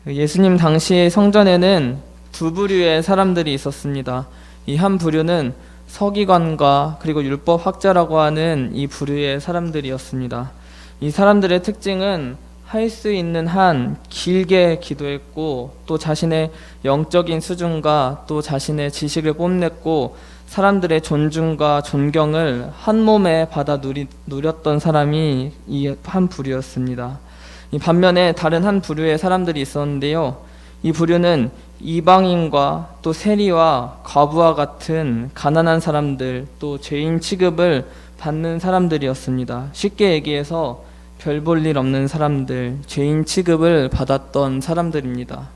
예수님 당시의 성전에는 두 부류의 사람들이 있었습니다. 이 한 부류는 서기관과 그리고 율법학자라고 하는 이 부류의 사람들이었습니다. 이 사람들의 특징은 할 수 있는 한 길게 기도했고, 또 자신의 영적인 수준과 또 자신의 지식을 뽐냈고, 사람들의 존중과 존경을 한 몸에 받아 누렸던 사람이 이 한 부류였습니다. 이 반면에 다른 한 부류의 사람들이 있었는데요. 이 부류는 이방인과 또 세리와 과부와 같은 가난한 사람들, 또 죄인 취급을 받는 사람들이었습니다. 쉽게 얘기해서 별 볼 일 없는 사람들, 죄인 취급을 받았던 사람들입니다.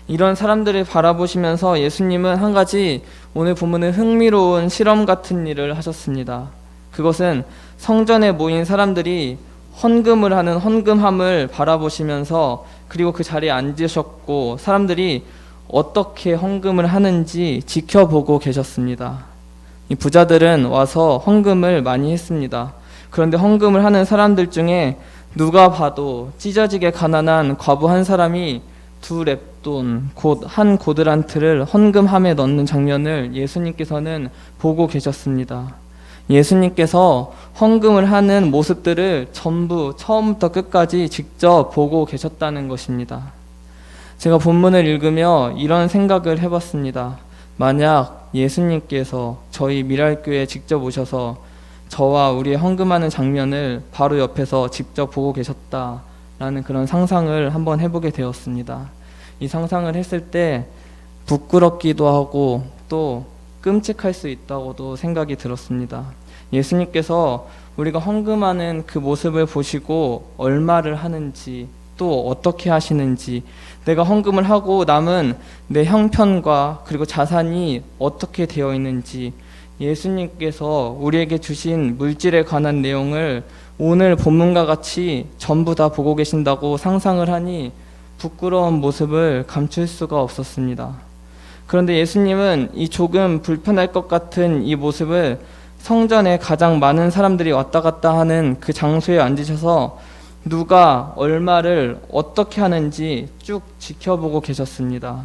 이런 사람들을 바라보시면서 예수님은 한 가지 오늘 본문은 흥미로운 실험 같은 일을 하셨습니다. 그것은 성전에 모인 사람들이 헌금을 하는 헌금함을 바라보시면서, 그리고 그 자리에 앉으셨고 사람들이 어떻게 헌금을 하는지 지켜보고 계셨습니다. 이 부자들은 와서 헌금을 많이 했습니다. 그런데 헌금을 하는 사람들 중에 누가 봐도 찢어지게 가난한 과부 한 사람이 두 렙돈, 곧 한 고드란트를 헌금함에 넣는 장면을 예수님께서는 보고 계셨습니다. 예수님께서 헌금을 하는 모습들을 전부 처음부터 끝까지 직접 보고 계셨다는 것입니다. 제가 본문을 읽으며 이런 생각을 해봤습니다. 만약 예수님께서 저희 미랄교회에 직접 오셔서 저와 우리의 헌금하는 장면을 바로 옆에서 직접 보고 계셨다라는 그런 상상을 한번 해보게 되었습니다. 이 상상을 했을 때 부끄럽기도 하고 또 끔찍할 수 있다고도 생각이 들었습니다. 예수님께서 우리가 헌금하는 그 모습을 보시고 얼마를 하는지, 또 어떻게 하시는지, 내가 헌금을 하고 남은 내 형편과 그리고 자산이 어떻게 되어 있는지, 예수님께서 우리에게 주신 물질에 관한 내용을 오늘 본문과 같이 전부 다 보고 계신다고 상상을 하니 부끄러운 모습을 감출 수가 없었습니다. 그런데 예수님은 이 조금 불편할 것 같은 이 모습을 성전에 가장 많은 사람들이 왔다 갔다 하는 그 장소에 앉으셔서 누가 얼마를 어떻게 하는지 쭉 지켜보고 계셨습니다.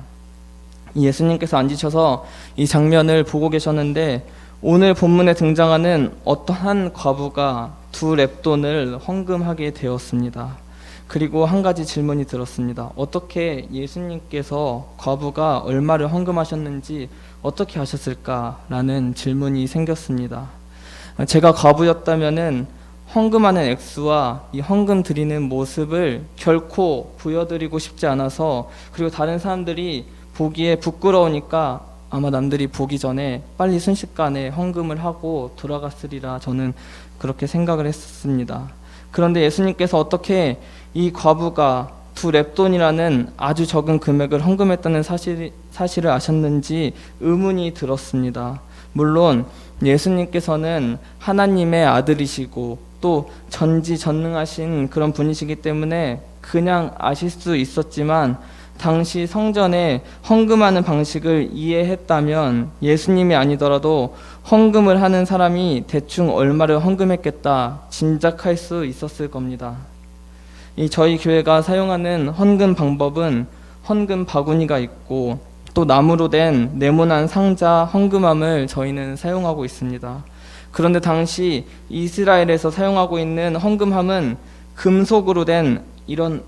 예수님께서 앉으셔서 이 장면을 보고 계셨는데, 오늘 본문에 등장하는 어떠한 과부가 두 렙돈을 헌금하게 되었습니다. 그리고 한 가지 질문이 들었습니다. 어떻게 예수님께서 과부가 얼마를 헌금하셨는지 어떻게 하셨을까라는 질문이 생겼습니다. 제가 과부였다면은 헌금하는 액수와 이 헌금 드리는 모습을 결코 보여드리고 싶지 않아서, 그리고 다른 사람들이 보기에 부끄러우니까 아마 남들이 보기 전에 빨리 순식간에 헌금을 하고 돌아갔으리라 저는 그렇게 생각을 했습니다. 그런데 예수님께서 어떻게 이 과부가 두 렙돈이라는 아주 적은 금액을 헌금했다는 사실을 아셨는지 의문이 들었습니다. 물론 예수님께서는 하나님의 아들이시고 또 전지전능하신 그런 분이시기 때문에 그냥 아실 수 있었지만, 당시 성전에 헌금하는 방식을 이해했다면 예수님이 아니더라도 헌금을 하는 사람이 대충 얼마를 헌금했겠다 짐작할 수 있었을 겁니다. 저희 교회가 사용하는 헌금 방법은 헌금 바구니가 있고, 또 나무로 된 네모난 상자 헌금함을 저희는 사용하고 있습니다. 그런데 당시 이스라엘에서 사용하고 있는 헌금함은 금속으로 된 이런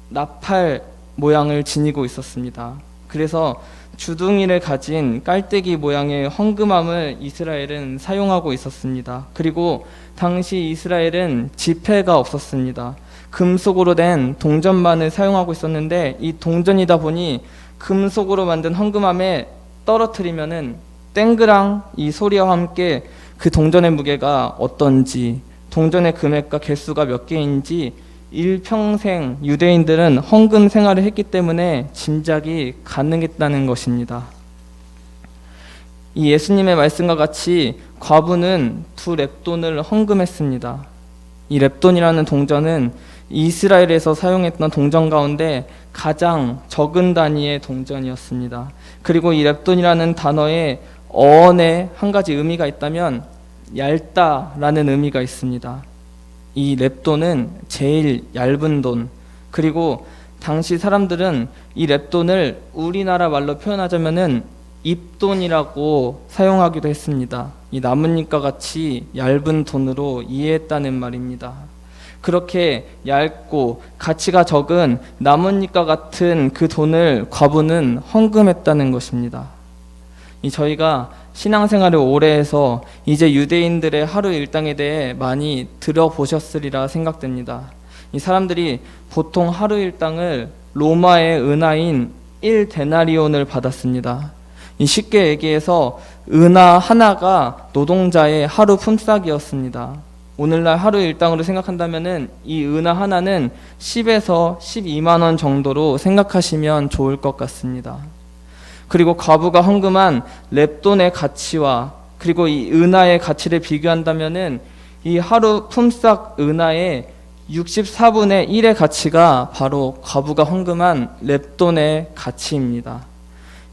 나팔 모양을 지니고 있었습니다. 그래서 주둥이를 가진 깔때기 모양의 헌금함을 이스라엘은 사용하고 있었습니다. 그리고 당시 이스라엘은 지폐가 없었습니다. 금속으로 된 동전만을 사용하고 있었는데, 이 동전이다 보니 금속으로 만든 헌금함에 떨어뜨리면은 땡그랑 이 소리와 함께 그 동전의 무게가 어떤지, 동전의 금액과 개수가 몇 개인지 일평생 유대인들은 헌금 생활을 했기 때문에 짐작이 가능했다는 것입니다. 이 예수님의 말씀과 같이 과부는 두 렙돈을 헌금했습니다. 이 렙돈이라는 동전은 이스라엘에서 사용했던 동전 가운데 가장 적은 단위의 동전이었습니다. 그리고 이 렙돈이라는 단어에 어원에 한 가지 의미가 있다면 얇다라는 의미가 있습니다. 이 렙돈은 제일 얇은 돈, 그리고 당시 사람들은 이 랩돈을 우리나라 말로 표현하자면은 입돈이라고 사용하기도 했습니다. 이 나뭇잎과 같이 얇은 돈으로 이해했다는 말입니다. 그렇게 얇고 가치가 적은 나뭇잎과 같은 그 돈을 과부는 헌금했다는 것입니다. 저희가 신앙생활을 오래 해서 이제 유대인들의 하루 일당에 대해 많이 들어보셨으리라 생각됩니다. 이 사람들이 보통 하루 일당을 로마의 은하인 1데나리온을 받았습니다. 쉽게 얘기해서 은하 하나가 노동자의 하루 품삯이었습니다. 오늘날 하루 일당으로 생각한다면 이 은하 하나는 10에서 12만 원 정도로 생각하시면 좋을 것 같습니다. 그리고 과부가 헌금한 랩돈의 가치와 그리고 이 은하의 가치를 비교한다면 이 하루 품삯 은하의 64분의 1의 가치가 바로 과부가 헌금한 랩돈의 가치입니다.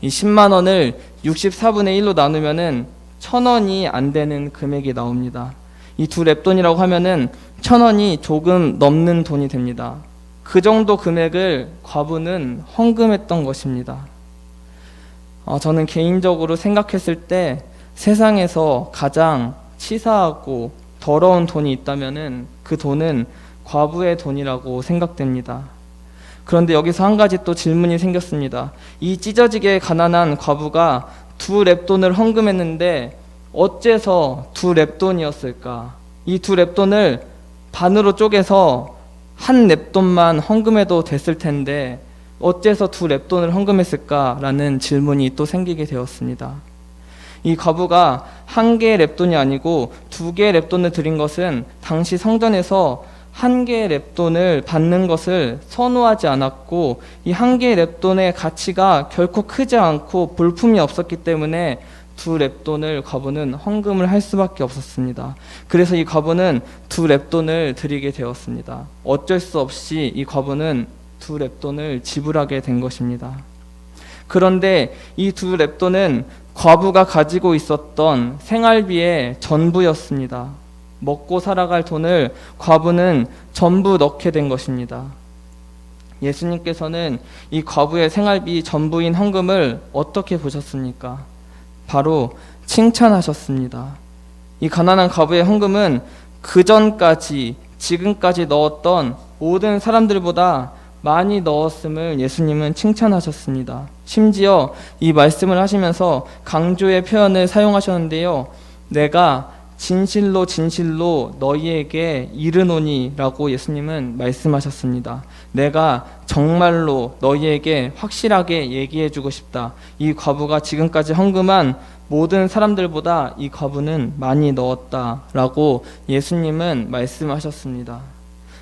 이 10만 원을 64분의 1로 나누면 1,000원이 안 되는 금액이 나옵니다. 이 두 랩돈이라고 하면은 1,000원이 조금 넘는 돈이 됩니다. 그 정도 금액을 과부는 헌금했던 것입니다. 저는 개인적으로 생각했을 때 세상에서 가장 치사하고 더러운 돈이 있다면은 그 돈은 과부의 돈이라고 생각됩니다. 그런데 여기서 한 가지 또 질문이 생겼습니다. 이 찢어지게 가난한 과부가 두 랩돈을 헌금했는데 어째서 두 랩돈이었을까? 이 두 랩돈을 반으로 쪼개서 한 랩돈만 헌금해도 됐을 텐데 어째서 두 랩돈을 헌금했을까라는 질문이 또 생기게 되었습니다. 이 과부가 한 개의 랩돈이 아니고 두 개의 랩돈을 드린 것은 당시 성전에서 한 개의 랩돈을 받는 것을 선호하지 않았고 이 한 개의 랩돈의 가치가 결코 크지 않고 볼품이 없었기 때문에 두 랩돈을 과부는 헌금을 할 수밖에 없었습니다. 그래서 이 과부는 두 랩돈을 드리게 되었습니다. 어쩔 수 없이 이 과부는 두 랩돈을 지불하게 된 것입니다. 그런데 이 두 랩돈은 과부가 가지고 있었던 생활비의 전부였습니다. 먹고 살아갈 돈을 과부는 전부 넣게 된 것입니다. 예수님께서는 이 과부의 생활비 전부인 헌금을 어떻게 보셨습니까? 바로 칭찬하셨습니다. 이 가난한 과부의 헌금은 그전까지 지금까지 넣었던 모든 사람들보다 많이 넣었음을 예수님은 칭찬하셨습니다. 심지어 이 말씀을 하시면서 강조의 표현을 사용하셨는데요. 내가 진실로 진실로 너희에게 이르노니 라고 예수님은 말씀하셨습니다. 내가 정말로 너희에게 확실하게 얘기해 주고 싶다. 이 과부가 지금까지 헌금한 모든 사람들보다 이 과부는 많이 넣었다 라고 예수님은 말씀하셨습니다.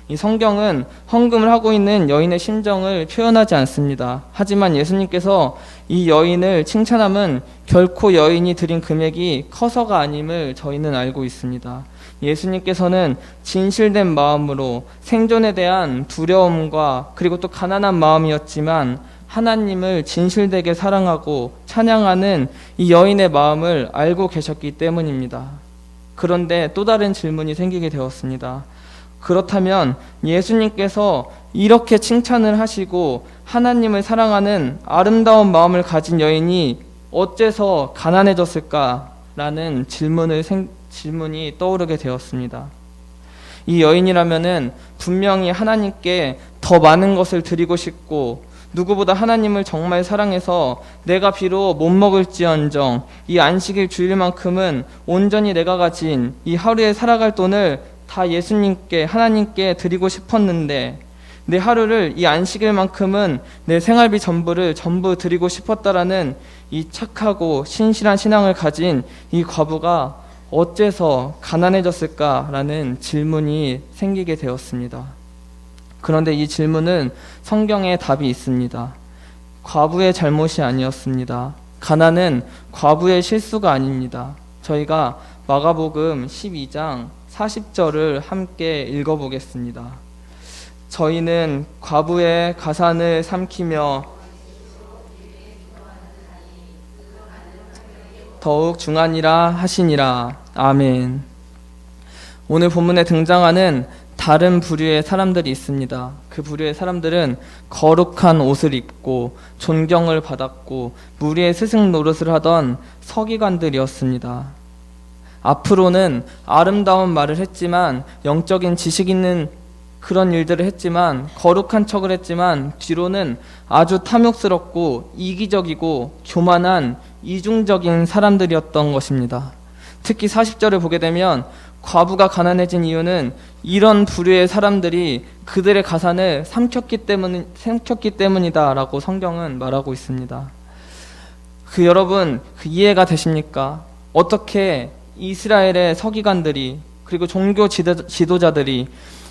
이 성경은 헌금을 하고 있는 여인의 심정을 표현하지 않습니다. 하지만 예수님께서 이 여인을 칭찬함은 결코 여인이 드린 금액이 커서가 아님을 저희는 알고 있습니다. 예수님께서는 진실된 마음으로 생존에 대한 두려움과 그리고 또 가난한 마음이었지만 하나님을 진실되게 사랑하고 찬양하는 이 여인의 마음을 알고 계셨기 때문입니다. 그런데 또 다른 질문이 생기게 되었습니다. 그렇다면 예수님께서 이렇게 칭찬을 하시고 하나님을 사랑하는 아름다운 마음을 가진 여인이 어째서 가난해졌을까라는 질문이 떠오르게 되었습니다. 이 여인이라면은 분명히 하나님께 더 많은 것을 드리고 싶고 누구보다 하나님을 정말 사랑해서 내가 비록 못 먹을지언정 이 안식일 주일만큼은 온전히 내가 가진 이 하루에 살아갈 돈을 다 예수님께 하나님께 드리고 싶었는데 내 하루를 이 안식일만큼은 내 생활비 전부를 전부 드리고 싶었다라는 이 착하고 신실한 신앙을 가진 이 과부가 어째서 가난해졌을까라는 질문이 생기게 되었습니다. 그런데 이 질문은 성경에 답이 있습니다. 과부의 잘못이 아니었습니다. 가난은 과부의 실수가 아닙니다. 저희가 마가복음 12장 40절을 함께 읽어보겠습니다. 저희는 과부의 가산을 삼키며 더욱 중하니라 하시니라. 아멘. 오늘 본문에 등장하는 다른 부류의 사람들이 있습니다. 그 부류의 사람들은 거룩한 옷을 입고 존경을 받았고 무리의 스승 노릇을 하던 서기관들이었습니다. 앞으로는 아름다운 말을 했지만, 영적인 지식 있는 그런 일들을 했지만, 거룩한 척을 했지만, 뒤로는 아주 탐욕스럽고 이기적이고 교만한 이중적인 사람들이었던 것입니다. 특히 40절을 보게 되면 과부가 가난해진 이유는 이런 부류의 사람들이 그들의 가산을 삼켰기 때문이다 라고 성경은 말하고 있습니다. 여러분, 이해가 되십니까? 어떻게 이스라엘의 서기관들이, 그리고 종교 지도자들이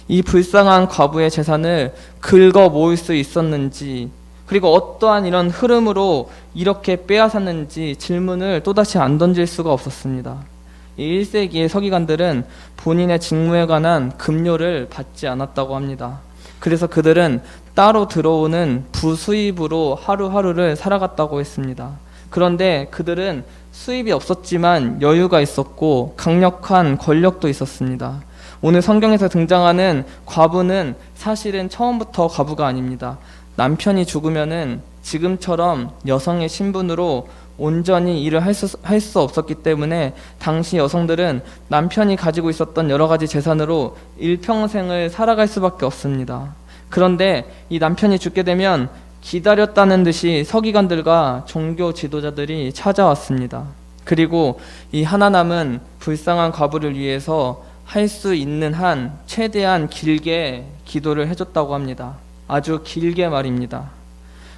이 불쌍한 과부의 재산을 긁어 모을 수 있었는지, 그리고 어떠한 이런 흐름으로 이렇게 빼앗았는지 질문을 또다시 안 던질 수가 없었습니다. 이 1세기의 서기관들은 본인의 직무에 관한 급료를 받지 않았다고 합니다. 그래서 그들은 따로 들어오는 부수입으로 하루하루를 살아갔다고 했습니다. 그런데 그들은 수입이 없었지만 여유가 있었고 강력한 권력도 있었습니다. 오늘 성경에서 등장하는 과부는 사실은 처음부터 과부가 아닙니다. 남편이 죽으면은 지금처럼 여성의 신분으로 온전히 일을 할 수 없었기 때문에 당시 여성들은 남편이 가지고 있었던 여러 가지 재산으로 일평생을 살아갈 수밖에 없습니다. 그런데 이 남편이 죽게 되면 기다렸다는 듯이 서기관들과 종교 지도자들이 찾아왔습니다. 그리고 이 하나 남은 불쌍한 과부를 위해서 할 수 있는 한 최대한 길게 기도를 해줬다고 합니다. 아주 길게 말입니다.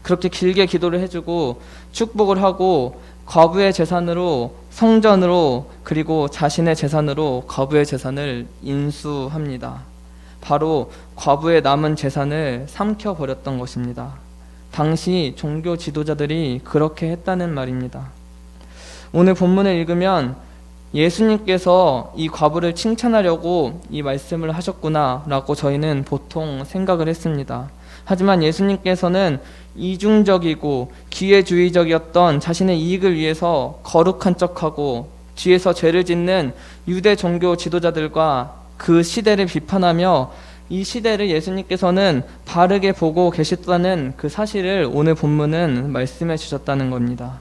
그렇게 길게 기도를 해주고 축복을 하고 과부의 재산으로, 성전으로, 그리고 자신의 재산으로 과부의 재산을 인수합니다. 바로 과부의 남은 재산을 삼켜버렸던 것입니다. 당시 종교 지도자들이 그렇게 했다는 말입니다. 오늘 본문을 읽으면 예수님께서 이 과부를 칭찬하려고 이 말씀을 하셨구나 라고 저희는 보통 생각을 했습니다. 하지만 예수님께서는 이중적이고 기회주의적이었던 자신의 이익을 위해서 거룩한 척하고 뒤에서 죄를 짓는 유대 종교 지도자들과 그 시대를 비판하며 이 시대를 예수님께서는 바르게 보고 계셨다는 그 사실을 오늘 본문은 말씀해 주셨다는 겁니다.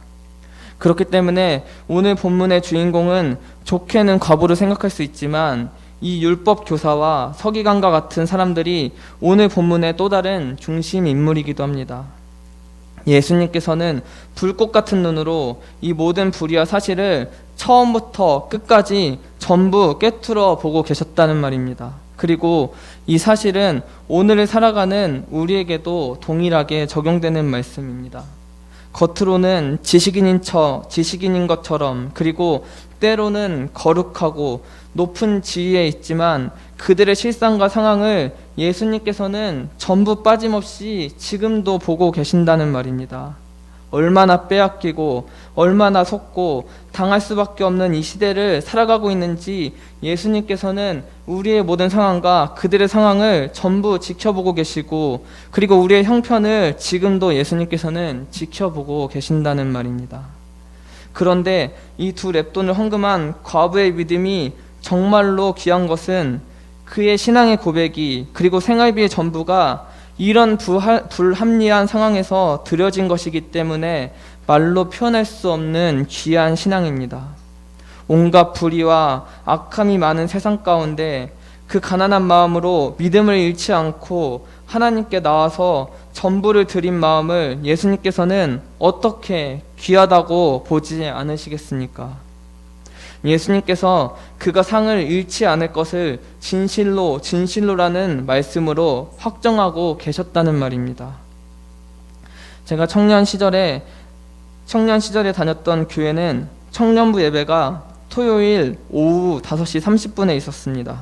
그렇기 때문에 오늘 본문의 주인공은 좋게는 과부를 생각할 수 있지만 이 율법 교사와 서기관과 같은 사람들이 오늘 본문의 또 다른 중심 인물이기도 합니다. 예수님께서는 불꽃 같은 눈으로 이 모든 불의와 사실을 처음부터 끝까지 전부 꿰뚫어 보고 계셨다는 말입니다. 그리고 이 사실은 오늘을 살아가는 우리에게도 동일하게 적용되는 말씀입니다. 겉으로는 지식인인 것처럼, 그리고 때로는 거룩하고 높은 지위에 있지만 그들의 실상과 상황을 예수님께서는 전부 빠짐없이 지금도 보고 계신다는 말입니다. 얼마나 빼앗기고 얼마나 속고 당할 수밖에 없는 이 시대를 살아가고 있는지 예수님께서는 우리의 모든 상황과 그들의 상황을 전부 지켜보고 계시고, 그리고 우리의 형편을 지금도 예수님께서는 지켜보고 계신다는 말입니다. 그런데 이 두 랩돈을 헌금한 과부의 믿음이 정말로 귀한 것은 그의 신앙의 고백이, 그리고 생활비의 전부가 이런 불합리한 상황에서 드려진 것이기 때문에 말로 표현할 수 없는 귀한 신앙입니다. 온갖 불의와 악함이 많은 세상 가운데 그 가난한 마음으로 믿음을 잃지 않고 하나님께 나와서 전부를 드린 마음을 예수님께서는 어떻게 귀하다고 보지 않으시겠습니까? 예수님께서 그가 상을 잃지 않을 것을 진실로라는 말씀으로 확정하고 계셨다는 말입니다. 제가 청년 시절에 다녔던 교회는 청년부 예배가 토요일 오후 5시 30분에 있었습니다.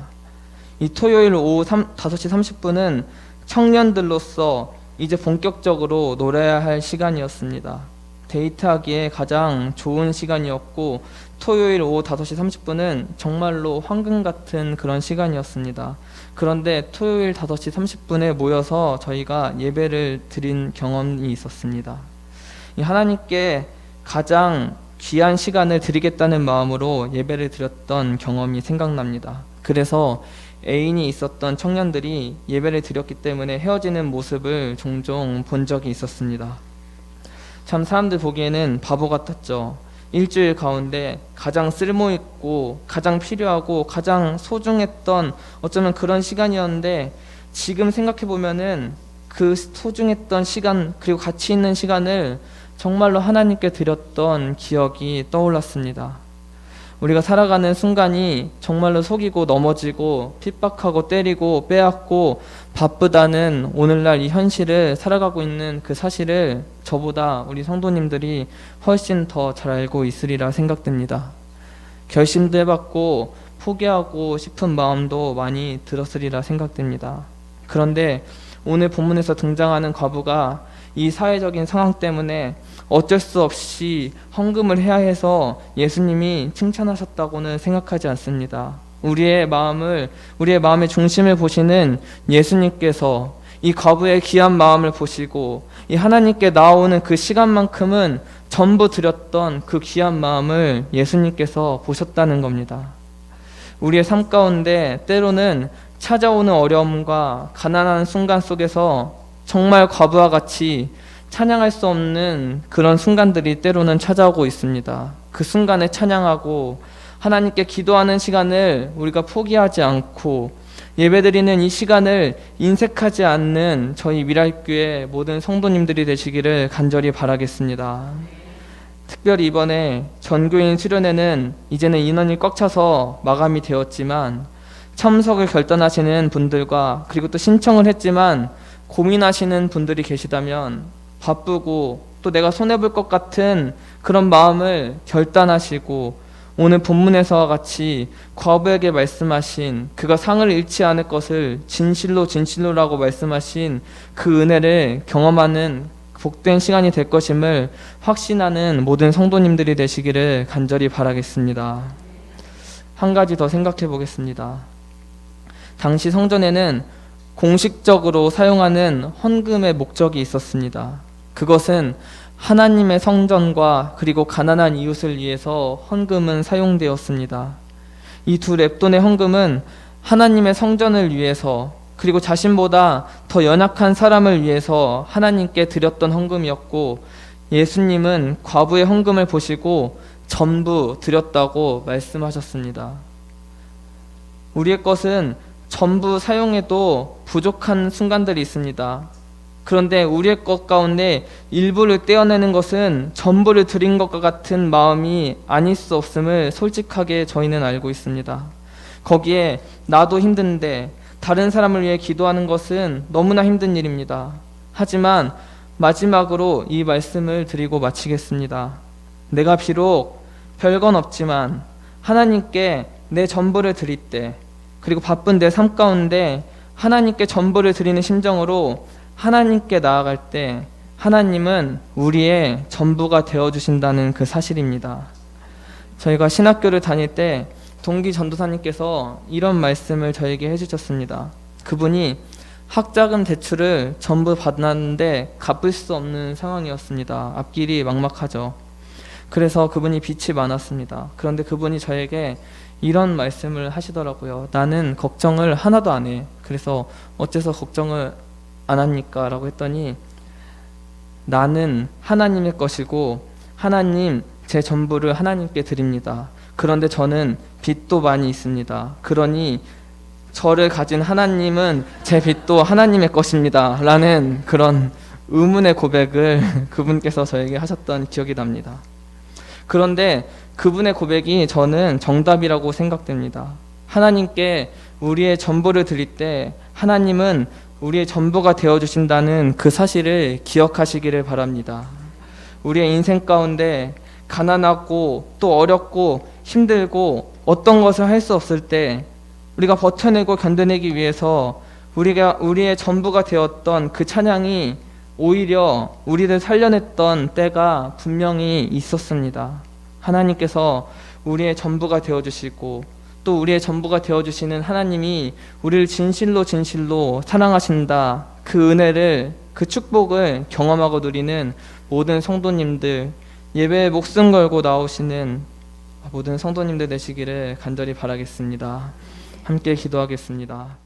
이 토요일 오후 5시 30분은 청년들로서 이제 본격적으로 놀아야 할 시간이었습니다. 데이트하기에 가장 좋은 시간이었고 토요일 오후 5시 30분은 정말로 황금 같은 그런 시간이었습니다. 그런데 토요일 5시 30분에 모여서 저희가 예배를 드린 경험이 있었습니다. 하나님께 가장 귀한 시간을 드리겠다는 마음으로 예배를 드렸던 경험이 생각납니다. 그래서 애인이 있었던 청년들이 예배를 드렸기 때문에 헤어지는 모습을 종종 본 적이 있었습니다. 참 사람들 보기에는 바보 같았죠. 일주일 가운데 가장 쓸모있고 가장 필요하고 가장 소중했던 어쩌면 그런 시간이었는데, 지금 생각해보면은 그 소중했던 시간 그리고 가치 있는 시간을 정말로 하나님께 드렸던 기억이 떠올랐습니다. 우리가 살아가는 순간이 정말로 속이고 넘어지고 핍박하고 때리고 빼앗고 바쁘다는 오늘날 이 현실을 살아가고 있는 그 사실을 저보다 우리 성도님들이 훨씬 더 잘 알고 있으리라 생각됩니다. 결심도 해봤고 포기하고 싶은 마음도 많이 들었으리라 생각됩니다. 그런데 오늘 본문에서 등장하는 과부가 이 사회적인 상황 때문에 어쩔 수 없이 헌금을 해야 해서 예수님이 칭찬하셨다고는 생각하지 않습니다. 우리의 마음의 중심을 보시는 예수님께서 이 과부의 귀한 마음을 보시고 이 하나님께 나오는 그 시간만큼은 전부 드렸던 그 귀한 마음을 예수님께서 보셨다는 겁니다. 우리의 삶 가운데 때로는 찾아오는 어려움과 가난한 순간 속에서 정말 과부와 같이 찬양할 수 없는 그런 순간들이 때로는 찾아오고 있습니다. 그 순간에 찬양하고 하나님께 기도하는 시간을 우리가 포기하지 않고 예배드리는 이 시간을 인색하지 않는 저희 미랄교회 모든 성도님들이 되시기를 간절히 바라겠습니다. 특별히 이번에 전교인 수련회는 이제는 인원이 꽉 차서 마감이 되었지만, 참석을 결단하시는 분들과 그리고 또 신청을 했지만 고민하시는 분들이 계시다면 바쁘고 또 내가 손해볼 것 같은 그런 마음을 결단하시고 오늘 본문에서와 같이 과부에게 말씀하신 그가 상을 잃지 않을 것을 진실로라고 말씀하신 그 은혜를 경험하는 복된 시간이 될 것임을 확신하는 모든 성도님들이 되시기를 간절히 바라겠습니다. 한 가지 더 생각해 보겠습니다. 당시 성전에는 공식적으로 사용하는 헌금의 목적이 있었습니다. 그것은 하나님의 성전과 그리고 가난한 이웃을 위해서 헌금은 사용되었습니다. 이 두 렙돈의 헌금은 하나님의 성전을 위해서 그리고 자신보다 더 연약한 사람을 위해서 하나님께 드렸던 헌금이었고, 예수님은 과부의 헌금을 보시고 전부 드렸다고 말씀하셨습니다. 우리의 것은 전부 사용해도 부족한 순간들이 있습니다. 그런데 우리의 것 가운데 일부를 떼어내는 것은 전부를 드린 것과 같은 마음이 아닐 수 없음을 솔직하게 저희는 알고 있습니다. 거기에 나도 힘든데 다른 사람을 위해 기도하는 것은 너무나 힘든 일입니다. 하지만 마지막으로 이 말씀을 드리고 마치겠습니다. 내가 비록 별건 없지만 하나님께 내 전부를 드릴 때, 그리고 바쁜 내 삶 가운데 하나님께 전부를 드리는 심정으로 하나님께 나아갈 때 하나님은 우리의 전부가 되어주신다는 그 사실입니다. 저희가 신학교를 다닐 때 동기 전도사님께서 이런 말씀을 저에게 해주셨습니다. 그분이 학자금 대출을 전부 받았는데 갚을 수 없는 상황이었습니다. 앞길이 막막하죠. 그래서 그분이 빚이 많았습니다. 그런데 그분이 저에게 이런 말씀을 하시더라고요. 나는 걱정을 하나도 안 해. 그래서 어째서 걱정을 안 합니까? 라고 했더니, 나는 하나님의 것이고 하나님 제 전부를 하나님께 드립니다. 그런데 저는 빚도 많이 있습니다. 그러니 저를 가진 하나님은 제 빚도 하나님의 것입니다. 라는 그런 의문의 고백을 그분께서 저에게 하셨던 기억이 납니다. 그런데 그분의 고백이 저는 정답이라고 생각됩니다. 하나님께 우리의 전부를 드릴 때 하나님은 우리의 전부가 되어주신다는 그 사실을 기억하시기를 바랍니다. 우리의 인생 가운데 가난하고 또 어렵고 힘들고 어떤 것을 할 수 없을 때 우리가 버텨내고 견뎌내기 위해서 우리의 전부가 되었던 그 찬양이 오히려 우리를 살려냈던 때가 분명히 있었습니다. 하나님께서 우리의 전부가 되어주시고 또 우리의 전부가 되어주시는 하나님이 우리를 진실로 사랑하신다, 그 은혜를, 그 축복을 경험하고 누리는 모든 성도님들, 예배에 목숨 걸고 나오시는 모든 성도님들 되시기를 간절히 바라겠습니다. 함께 기도하겠습니다.